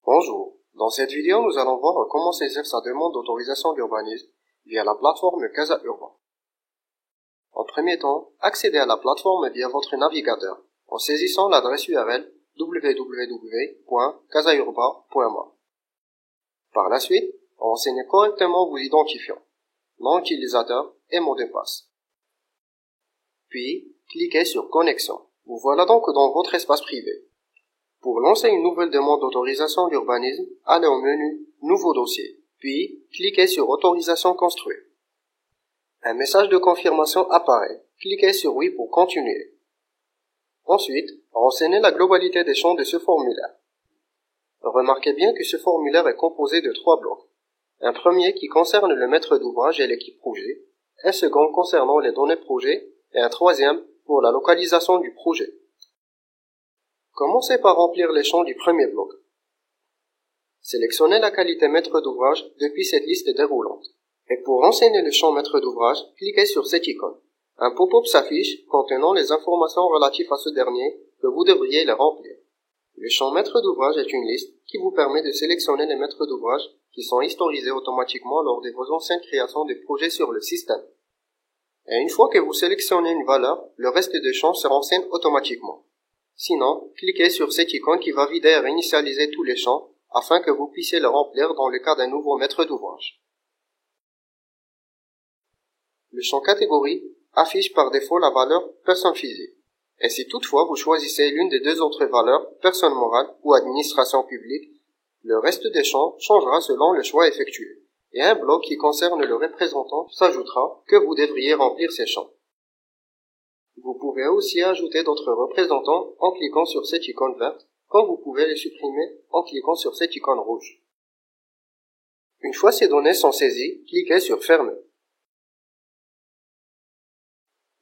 Bonjour. Dans cette vidéo, nous allons voir comment saisir sa demande d'autorisation d'urbanisme via la plateforme Casa Urban. En premier temps, accédez à la plateforme via votre navigateur en saisissant l'adresse URL www.casaurban.ma. Par la suite, renseignez correctement vos identifiants, nom utilisateur et mot de passe. Puis, cliquez sur Connexion. Vous voilà donc dans votre espace privé. Pour lancer une nouvelle demande d'autorisation d'urbanisme, allez au menu Nouveau dossier, puis cliquez sur Autorisation construire. Un message de confirmation apparaît. Cliquez sur Oui pour continuer. Ensuite, renseignez la globalité des champs de ce formulaire. Remarquez bien que ce formulaire est composé de 3 blocs. Un premier qui concerne le maître d'ouvrage et l'équipe projet, un second concernant les données projet et un troisième pour la localisation du projet. Commencez par remplir les champs du premier bloc. Sélectionnez la qualité maître d'ouvrage depuis cette liste déroulante. Et pour renseigner le champ maître d'ouvrage, cliquez sur cette icône. Un pop-up s'affiche contenant les informations relatives à ce dernier que vous devriez les remplir. Le champ maître d'ouvrage est une liste qui vous permet de sélectionner les maîtres d'ouvrage qui sont historisés automatiquement lors de vos anciennes créations de projets sur le système. Et une fois que vous sélectionnez une valeur, le reste des champs se renseigne automatiquement. Sinon, cliquez sur cette icône qui va vider et réinitialiser tous les champs afin que vous puissiez les remplir dans le cas d'un nouveau maître d'ouvrage. Le champ catégorie affiche par défaut la valeur personne physique. Et si toutefois vous choisissez l'une des deux autres valeurs, personne morale ou administration publique, le reste des champs changera selon le choix effectué. Et un bloc qui concerne le représentant s'ajoutera que vous devriez remplir ces champs. Vous pouvez aussi ajouter d'autres représentants en cliquant sur cette icône verte, comme vous pouvez les supprimer en cliquant sur cette icône rouge. Une fois ces données sont saisies, cliquez sur Fermer.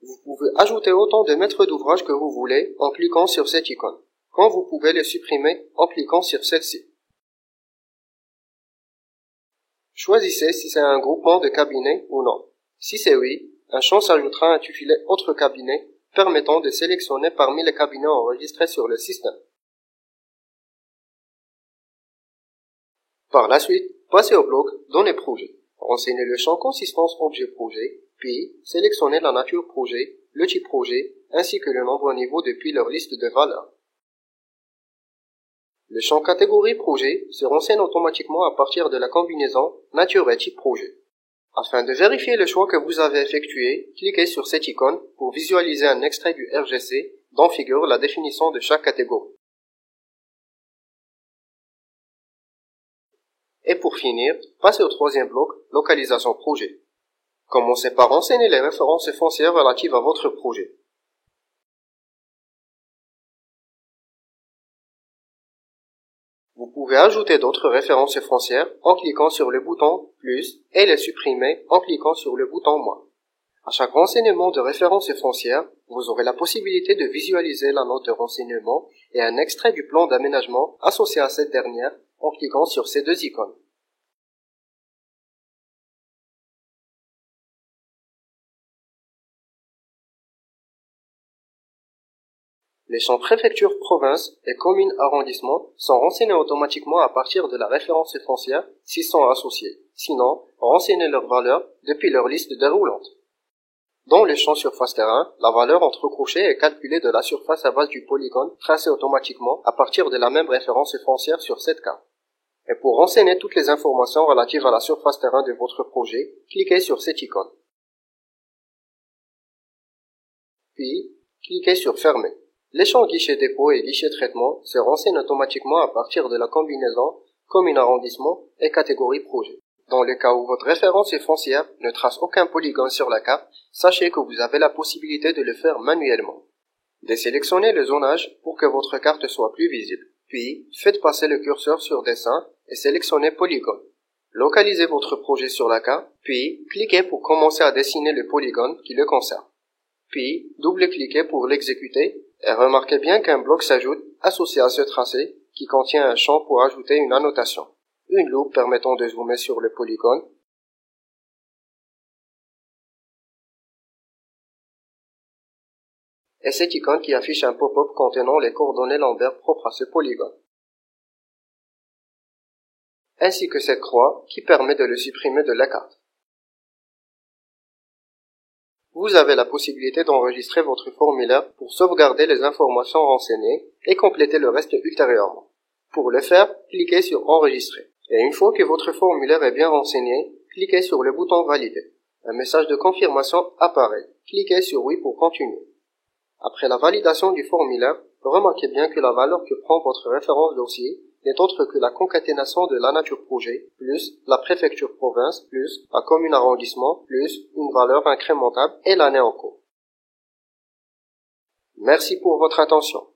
Vous pouvez ajouter autant de maîtres d'ouvrage que vous voulez en cliquant sur cette icône, quand vous pouvez les supprimer en cliquant sur celle-ci. Choisissez si c'est un groupement de cabinets ou non. Si c'est oui, un champ s'ajoutera intitulé Autre cabinet, permettant de sélectionner parmi les cabinets enregistrés sur le système. Par la suite, passez au bloc Données projet. Renseignez le champ consistance objet projet, puis sélectionnez la nature projet, le type projet, ainsi que le nombre de niveaux depuis leur liste de valeurs. Le champ catégorie projet se renseigne automatiquement à partir de la combinaison nature et type projet. Afin de vérifier le choix que vous avez effectué, cliquez sur cette icône pour visualiser un extrait du RGC dont figure la définition de chaque catégorie. Et pour finir, passez au troisième bloc, localisation projet. Commencez par renseigner les références foncières relatives à votre projet. Vous pouvez ajouter d'autres références foncières en cliquant sur le bouton plus et les supprimer en cliquant sur le bouton moins. À chaque renseignement de référence foncière, vous aurez la possibilité de visualiser la note de renseignement et un extrait du plan d'aménagement associé à cette dernière en cliquant sur ces deux icônes. Les champs préfecture, province et commune arrondissement sont renseignés automatiquement à partir de la référence foncière s'ils sont associés. Sinon, renseignez leur valeur depuis leur liste déroulante. Dans le champ surface terrain, la valeur entre crochets est calculée de la surface à base du polygone tracé automatiquement à partir de la même référence foncière sur cette carte. Et pour renseigner toutes les informations relatives à la surface terrain de votre projet, cliquez sur cette icône. Puis, cliquez sur Fermer. Les champs guichet dépôt et guichet traitement se renseignent automatiquement à partir de la combinaison commune arrondissement et catégorie projet. Dans le cas où votre référence foncière ne trace aucun polygone sur la carte, sachez que vous avez la possibilité de le faire manuellement. Désélectionnez le zonage pour que votre carte soit plus visible. Puis, faites passer le curseur sur Dessin et sélectionnez Polygone. Localisez votre projet sur la carte, puis cliquez pour commencer à dessiner le polygone qui le concerne. Puis, double-cliquez pour l'exécuter et remarquez bien qu'un bloc s'ajoute associé à ce tracé qui contient un champ pour ajouter une annotation. Une loupe permettant de zoomer sur le polygone, et cette icône qui affiche un pop-up contenant les coordonnées Lambert propres à ce polygone. ainsi que cette croix qui permet de le supprimer de la carte. Vous avez la possibilité d'enregistrer votre formulaire pour sauvegarder les informations renseignées et compléter le reste ultérieurement. Pour le faire, cliquez sur Enregistrer. Et une fois que votre formulaire est bien renseigné, cliquez sur le bouton Valider. Un message de confirmation apparaît. Cliquez sur Oui pour continuer. Après la validation du formulaire, remarquez bien que la valeur que prend votre référence dossier n'est autre que la concaténation de la nature projet, plus la préfecture province, plus la commune arrondissement, plus une valeur incrémentable et l'année en cours. Merci pour votre attention.